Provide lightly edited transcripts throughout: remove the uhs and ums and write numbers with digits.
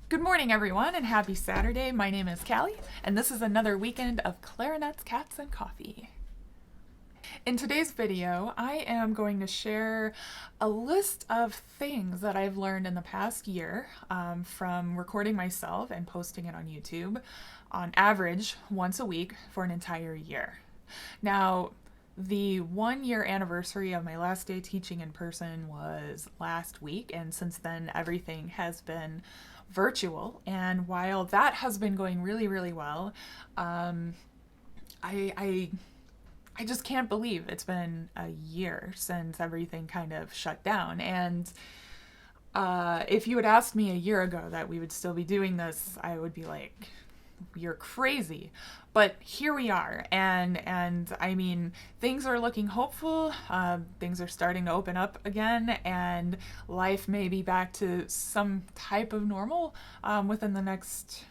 Good morning, everyone, and happy Saturday. My name is Callie, and this is another weekend of clarinets, cats, and coffee. In today's video, I am going to share a list of things that I've learned in the past year from recording myself and posting it on YouTube on average once a week for an entire year. Now, the 1-year anniversary of my last day teaching in person was last week, and since then everything has been virtual. And while that has been going really, really well, I just can't believe it's been a year since everything kind of shut down. And if you had asked me a year ago that we would still be doing this, I would be like, you're crazy. But here we are, and I mean, things are looking hopeful. Things are starting to open up again, and life may be back to some type of normal within the next,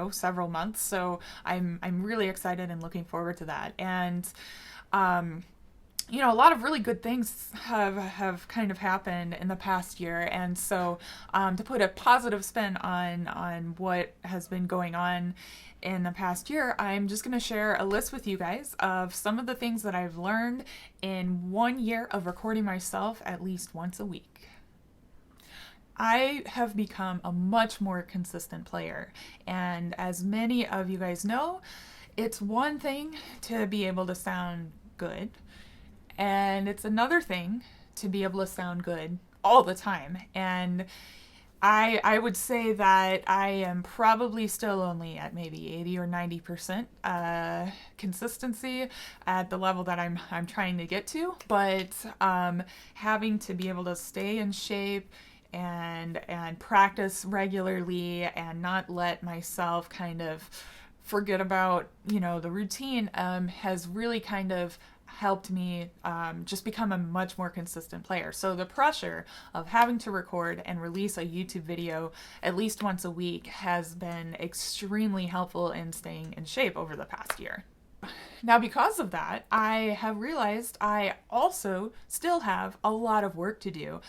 several months. So I'm really excited and looking forward to that. And a lot of really good things have kind of happened in the past year, and so to put a positive spin on what has been going on in the past year, I'm just going to share a list with you guys of some of the things that I've learned in 1 year of recording myself at least once a week. I have become a much more consistent player, and as many of you guys know, it's one thing to be able to sound good, and it's another thing to be able to sound good all the time. And I would say that I am probably still only at maybe 80 or 90% consistency at the level that I'm trying to get to. But having to be able to stay in shape and practice regularly and not let myself kind of forget about the routine has really kind of helped me just become a much more consistent player. So the pressure of having to record and release a YouTube video at least once a week has been extremely helpful in staying in shape over the past year. Now, because of that, I have realized I also still have a lot of work to do.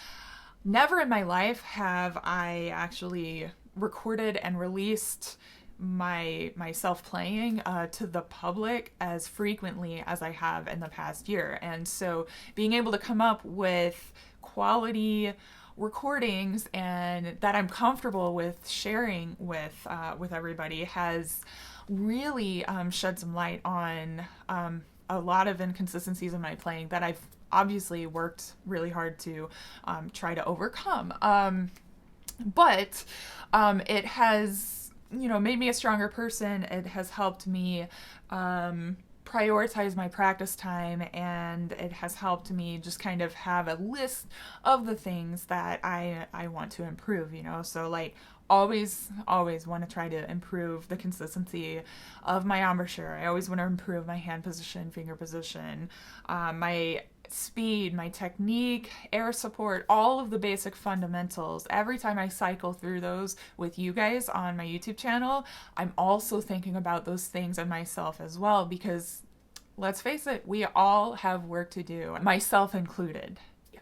Never in my life have I actually recorded and released myself playing to the public as frequently as I have in the past year. And so being able to come up with quality recordings and that I'm comfortable with sharing with everybody has really shed some light on a lot of inconsistencies in my playing that I've obviously worked really hard to try to overcome. But it has made me a stronger person. It has helped me prioritize my practice time, and it has helped me just kind of have a list of the things that I want to improve, so like always want to try to improve the consistency of my embouchure. I always want to improve my hand position, finger position, my speed, my technique, air support, all of the basic fundamentals. Every time I cycle through those with you guys on my YouTube channel, I'm also thinking about those things in myself as well, because let's face it, we all have work to do, myself included.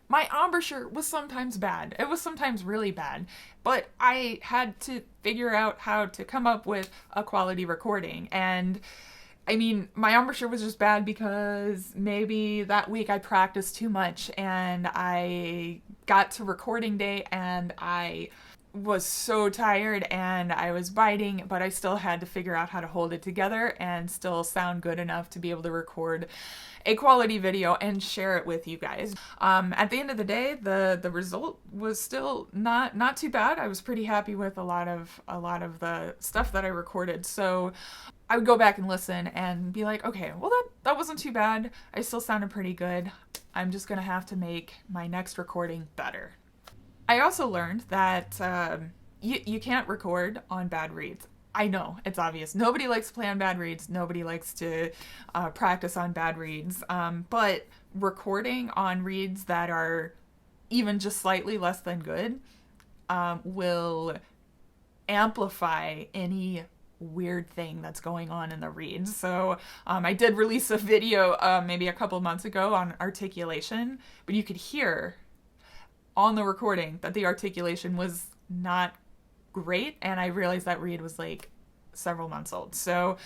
My embouchure was sometimes bad. It was sometimes really bad, but I had to figure out how to come up with a quality recording. And I mean, my embouchure was just bad because maybe that week I practiced too much and I got to recording day and I was so tired and I was biting, but I still had to figure out how to hold it together and still sound good enough to be able to record a quality video and share it with you guys. At the end of the day, the result was still not too bad. I was pretty happy with a lot of the stuff that I recorded. So I would go back and listen and be like, okay, well that wasn't too bad. I still sounded pretty good. I'm just gonna have to make my next recording better. I also learned that you can't record on bad reeds. I know, it's obvious. Nobody likes to play on bad reeds. Nobody likes to practice on bad reeds. But recording on reeds that are even just slightly less than good will amplify any weird thing that's going on in the reeds. So I did release a video maybe a couple months ago on articulation, but you could hear on the recording that the articulation was not great, and I realized that reed was like several months old. So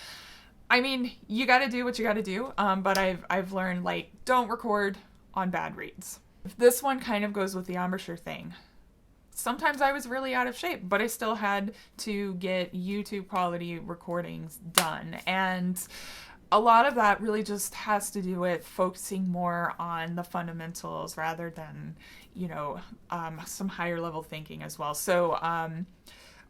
I mean, you got to do what you got to do, but I've learned, like, don't record on bad reeds. This one kind of goes with the embouchure thing. Sometimes I was really out of shape, but I still had to get YouTube quality recordings done. And a lot of that really just has to do with focusing more on the fundamentals rather than, some higher level thinking as well. So,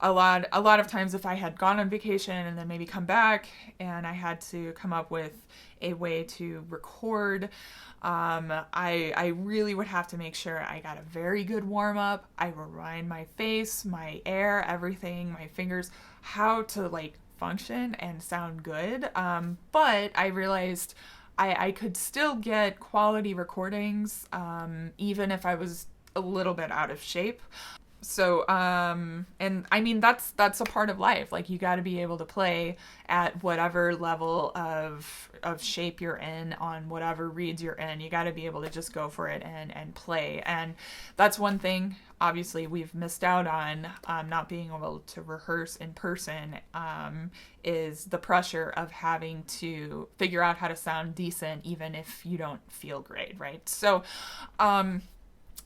a lot of times if I had gone on vacation and then maybe come back and I had to come up with a way to record, I really would have to make sure I got a very good warm up. I remind my face, my air, everything, my fingers, how to like function and sound good. But I realized I could still get quality recordings, even if I was a little bit out of shape. So, and I mean, that's a part of life. Like, you got to be able to play at whatever level of shape you're in, on whatever reeds you're in. You got to be able to just go for it and play. And that's one thing, obviously, we've missed out on, not being able to rehearse in person, is the pressure of having to figure out how to sound decent, even if you don't feel great, right? So,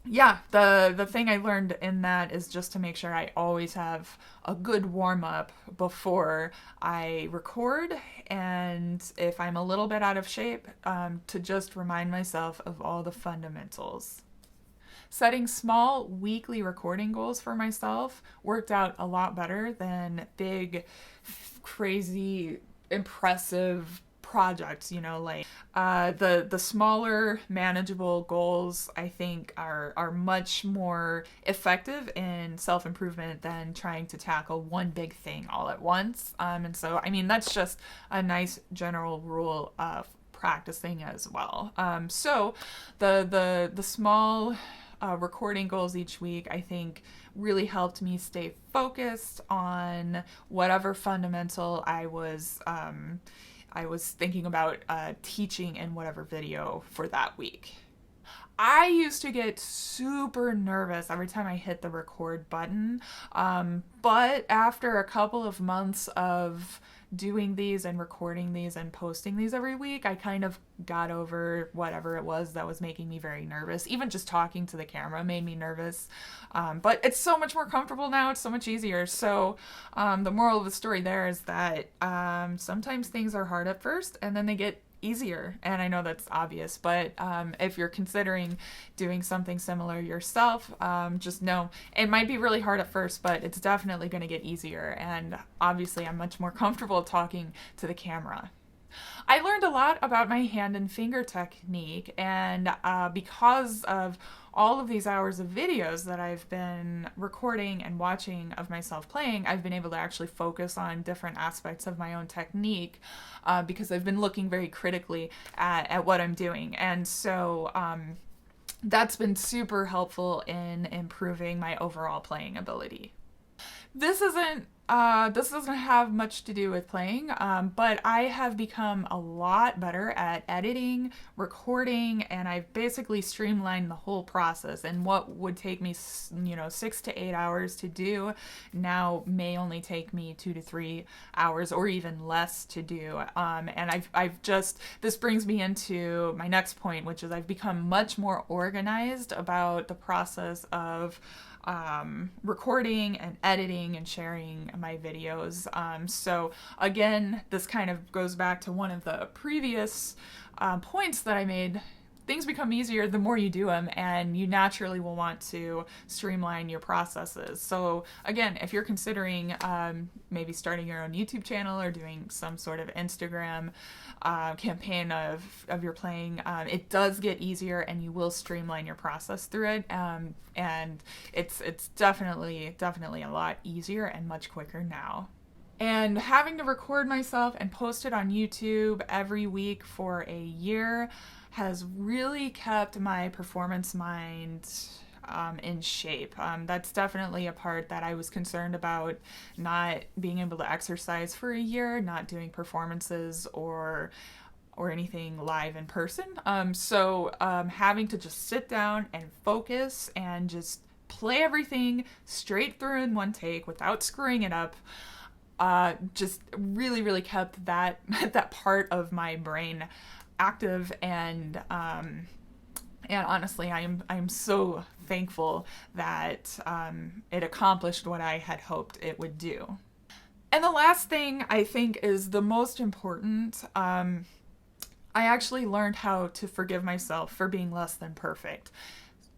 yeah, the thing I learned in that is just to make sure I always have a good warm-up before I record, and if I'm a little bit out of shape, to just remind myself of all the fundamentals. Setting small weekly recording goals for myself worked out a lot better than big, crazy, impressive projects, like the smaller manageable goals, I think are much more effective in self-improvement than trying to tackle one big thing all at once. And so, I mean, that's just a nice general rule of practicing as well. So the small recording goals each week, I think, really helped me stay focused on whatever fundamental I was thinking about teaching in whatever video for that week. I used to get super nervous every time I hit the record button, but after a couple of months of doing these and recording these and posting these every week, I kind of got over whatever it was that was making me very nervous. Even just talking to the camera made me nervous, but it's so much more comfortable now. It's so much easier. So the moral of the story there is that sometimes things are hard at first and then they get easier. And I know that's obvious, but if you're considering doing something similar yourself, just know it might be really hard at first, but it's definitely going to get easier. And obviously I'm much more comfortable talking to the camera. I learned a lot about my hand and finger technique, and because of all of these hours of videos that I've been recording and watching of myself playing, I've been able to actually focus on different aspects of my own technique, because I've been looking very critically at what I'm doing. And so that's been super helpful in improving my overall playing ability. This doesn't have much to do with playing, but I have become a lot better at editing, recording, and I've basically streamlined the whole process. And what would take me, 6 to 8 hours to do now may only take me 2 to 3 hours or even less to do. And this brings me into my next point, which is I've become much more organized about the process of recording and editing and sharing my videos. So again, this kind of goes back to one of the previous points that I made. Things become easier the more you do them, and you naturally will want to streamline your processes. So again, if you're considering maybe starting your own YouTube channel or doing some sort of Instagram campaign of your playing, it does get easier and you will streamline your process through it. And it's definitely a lot easier and much quicker now. And having to record myself and post it on YouTube every week for a year has really kept my performance mind in shape. That's definitely a part that I was concerned about, not being able to exercise for a year, not doing performances or anything live in person. So having to just sit down and focus and just play everything straight through in one take without screwing it up. Just really, really kept that that part of my brain active, and honestly, I'm so thankful that it accomplished what I had hoped it would do. And the last thing I think is the most important. I actually learned how to forgive myself for being less than perfect.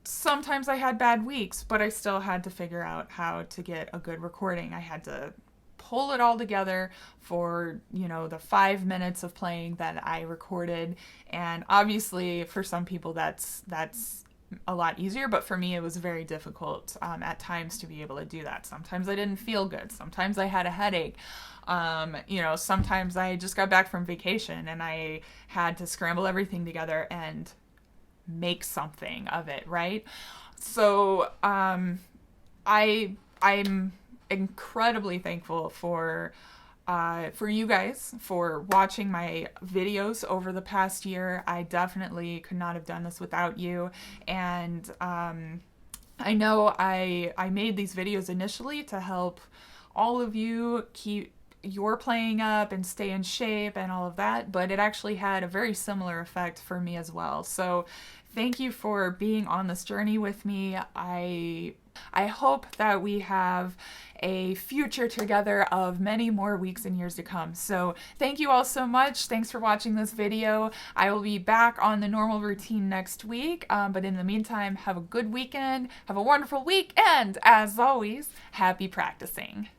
Sometimes I had bad weeks, but I still had to figure out how to get a good recording. I had to pull it all together for, the 5 minutes of playing that I recorded. And obviously for some people that's a lot easier, but for me it was very difficult at times to be able to do that. Sometimes I didn't feel good. Sometimes I had a headache. Sometimes I just got back from vacation and I had to scramble everything together and make something of it, right? So I'm incredibly thankful for you guys for watching my videos over the past year. I definitely could not have done this without you. And I know I made these videos initially to help all of you keep your playing up and stay in shape and all of that, but it actually had a very similar effect for me as well. So thank you for being on this journey with me. I hope that we have a future together of many more weeks and years to come. So thank you all so much. Thanks for watching this video. I will be back on the normal routine next week. But in the meantime, have a good weekend. Have a wonderful week. And as always, happy practicing.